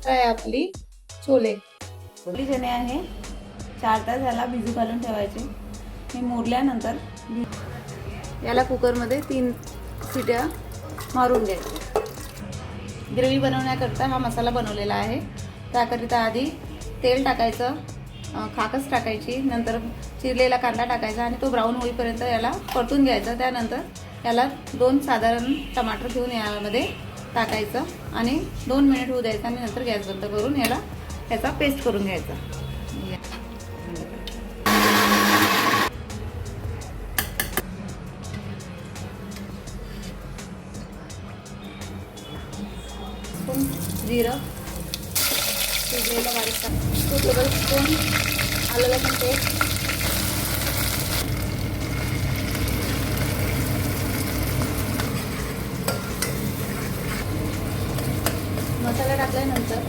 काय आपली छोले. आपली चणे आहे 4 तास याला भिजू घालून ठेवायचे. हे मोडल्यानंतर याला कुकरमध्ये 3 शिट्या मारून घ्यायच्या. ग्रेव्ही बनवण्याकरता हा मसाला बनवलेला आहे. त्याकरिता आधी तेल टाकायचं, खाकस टाकायची, नंतर चिरलेला कांदा टाकायचा आणि तो ब्राऊन होईपर्यंत याला परतून घ्यायचा. त्यानंतर याला 2 साधारण टमाटर घेऊन यामध्ये टाकायचं आणि 2 मिनिट होऊ द्यायचं आणि नंतर गॅस बंद करून याचा पेस्ट करून घ्यायचा. जिरं, शिजलेलं बारीक 2 टेबलस्पून आलं लसूण पेस्ट, मसाला टाकल्यानंतर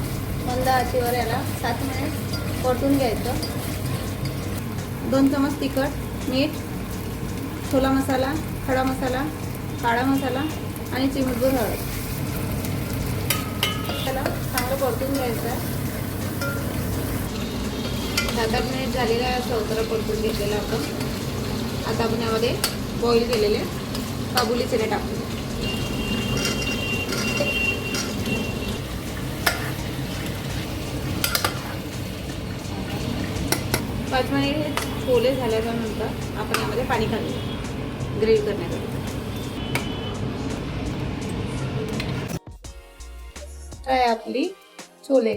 मंद आचेवर याला 7 मिनिट परतून घ्यायचं. 2 चमच तिखट, मीठ, छोला मसाला, खडा मसाला, काळा मसाला आणि चिमूटभर हळद. त्याला चांगलं परतून घ्यायचं आहे. 7-8 मिनिट झालेलं आहे. चौथरा परतून घेतलेला आपण. आता आपण यामध्ये बॉईल केलेले काबुली चणे टाकू. पाच मिनिट हे छोले झाल्यानंतर आपण यामध्ये पाणी घालू ग्रेव्ही करण्यासाठी. काय आपली छोले.